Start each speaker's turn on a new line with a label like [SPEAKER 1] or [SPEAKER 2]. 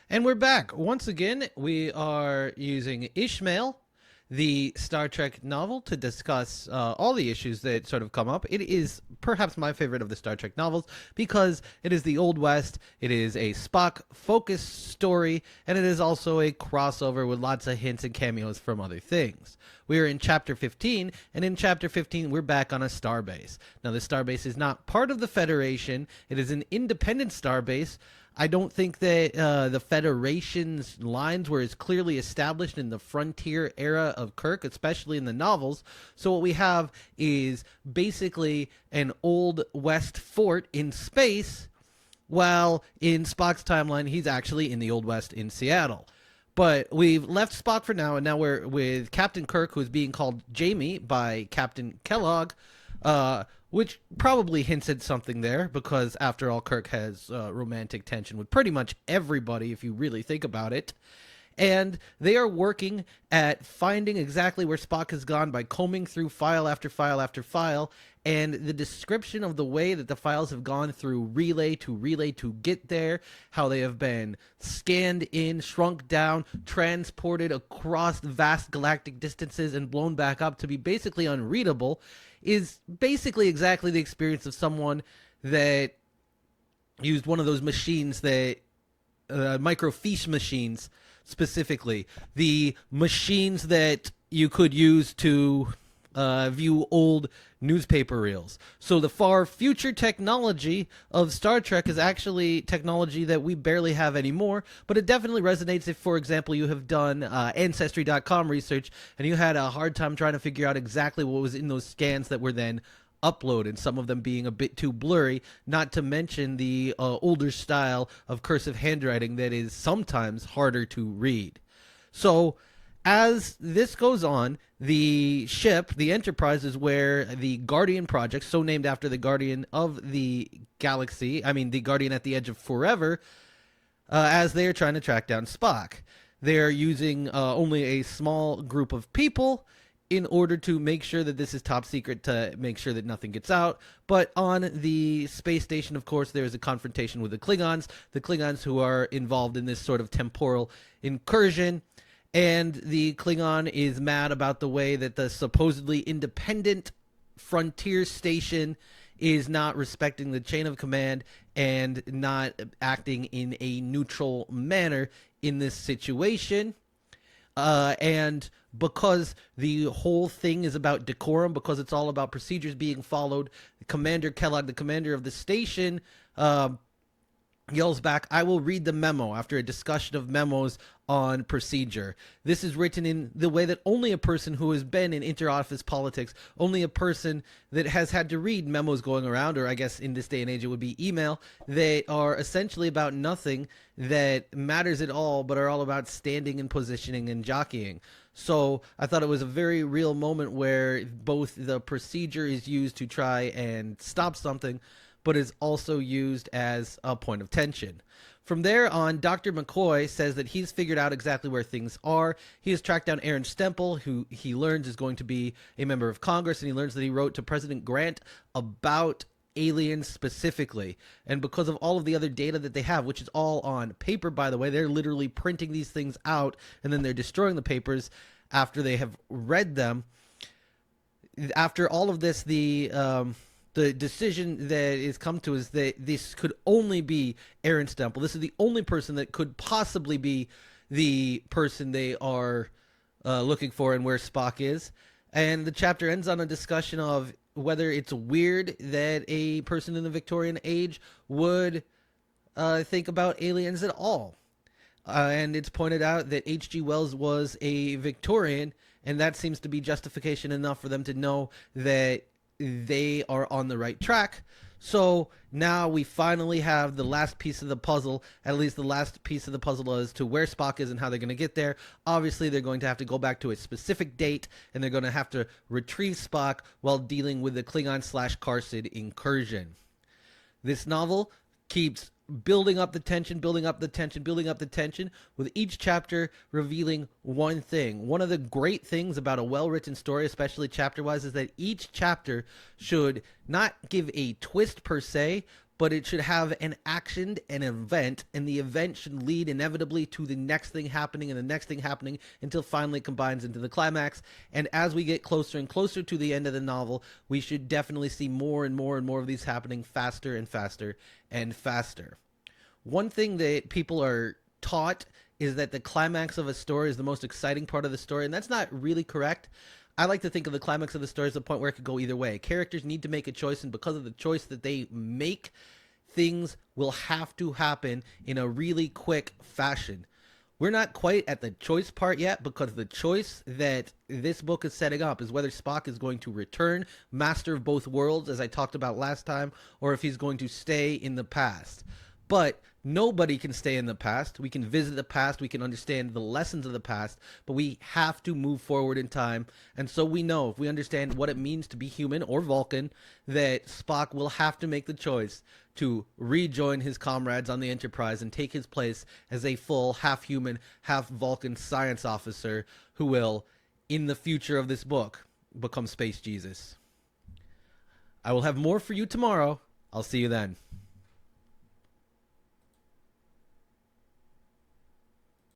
[SPEAKER 1] And we're back. Once again, we are using Ishmael, the Star Trek novel, to discuss all the issues that sort of come up. It is perhaps my favorite of the Star Trek novels because it is the Old West, it is a Spock focused story, and it is also a crossover with lots of hints and cameos from other things. We are in Chapter 15, and in Chapter 15, we're back on a starbase. Now, the starbase is not part of the Federation, it is an independent starbase. I don't think that the Federation's lines were as clearly established in the frontier era of Kirk, especially in the novels. So what we have is basically an old West fort in space, while in Spock's timeline, he's actually in the Old West in Seattle. But we've left Spock for now, and now we're with Captain Kirk, who's being called Jamie by Captain Kellogg, which probably hints at something there, because after all, Kirk has romantic tension with pretty much everybody, if you really think about it. And they are working at finding exactly where Spock has gone by combing through file after file after file, and the description of the way that the files have gone through relay to get there, how they have been scanned in, shrunk down, transported across vast galactic distances, and blown back up to be basically unreadable, is basically exactly the experience of someone that used one of those machines that microfiche machines, specifically the machines that you could use to view old newspaper reels. So the far future technology of Star Trek is actually technology that we barely have anymore, but it definitely resonates if, for example, you have done Ancestry.com research and you had a hard time trying to figure out exactly what was in those scans that were then uploaded, some of them being a bit too blurry, not to mention the older style of cursive handwriting that is sometimes harder to read. So as this goes on, the ship, the Enterprise, is where the Guardian Project, so named after the Guardian of the Galaxy, I mean the Guardian at the Edge of Forever, as they are trying to track down Spock. They're using only a small group of people in order to make sure that this is top secret, to make sure that nothing gets out. But on the space station, of course, there is a confrontation with the Klingons who are involved in this sort of temporal incursion. And the Klingon is mad about the way that the supposedly independent frontier station is not respecting the chain of command and not acting in a neutral manner in this situation. And because the whole thing is about decorum, because it's all about procedures being followed, Commander Kellogg, the commander of the station, yells back, "I will read the memo," after a discussion of memos on procedure. This is written in the way that only a person who has been in inter-office politics, only a person that has had to read memos going around, or I guess in this day and age it would be email, that are essentially about nothing that matters at all, but are all about standing and positioning and jockeying. So I thought it was a very real moment where both the procedure is used to try and stop something, but is also used as a point of tension. From there on, Dr. McCoy says that he's figured out exactly where things are. He has tracked down Aaron Stempel, who he learns is going to be a member of Congress, and he learns that he wrote to President Grant about aliens specifically. And because of all of the other data that they have, which is all on paper, by the way, they're literally printing these things out, and then they're destroying the papers after they have read them. After all of this, the decision that is come to is that this could only be Aaron Stempel. This is the only person that could possibly be the person they are looking for and where Spock is. And the chapter ends on a discussion of whether it's weird that a person in the Victorian age would think about aliens at all. And it's pointed out that H.G. Wells was a Victorian, and that seems to be justification enough for them to know that they are on the right track. So now we finally have the last piece of the puzzle, at least the last piece of the puzzle as to where Spock is and how they're going to get there. Obviously, they're going to have to go back to a specific date, and they're going to have to retrieve Spock while dealing with the Klingon/Carsid incursion. This novel keeps building up the tension, with each chapter revealing one thing. One of the great things about a well-written story, especially chapter-wise, is that each chapter should not give a twist per se, but it should have an action, an event, and the event should lead inevitably to the next thing happening and the next thing happening until finally it combines into the climax. And as we get closer and closer to the end of the novel, we should definitely see more and more and more of these happening faster and faster and faster. One thing that people are taught is that the climax of a story is the most exciting part of the story, and that's not really correct. I like to think of the climax of the story as a point where it could go either way. Characters need to make a choice, and because of the choice that they make, things will have to happen in a really quick fashion. We're not quite at the choice part yet, because the choice that this book is setting up is whether Spock is going to return master of both worlds, as I talked about last time, or if he's going to stay in the past. But nobody can stay in the past. We can visit the past. We can understand the lessons of the past. But we have to move forward in time. And so we know, if we understand what it means to be human or Vulcan, that Spock will have to make the choice to rejoin his comrades on the Enterprise and take his place as a full half-human, half-Vulcan science officer who will, in the future of this book, become Space Jesus. I will have more for you tomorrow. I'll see you then.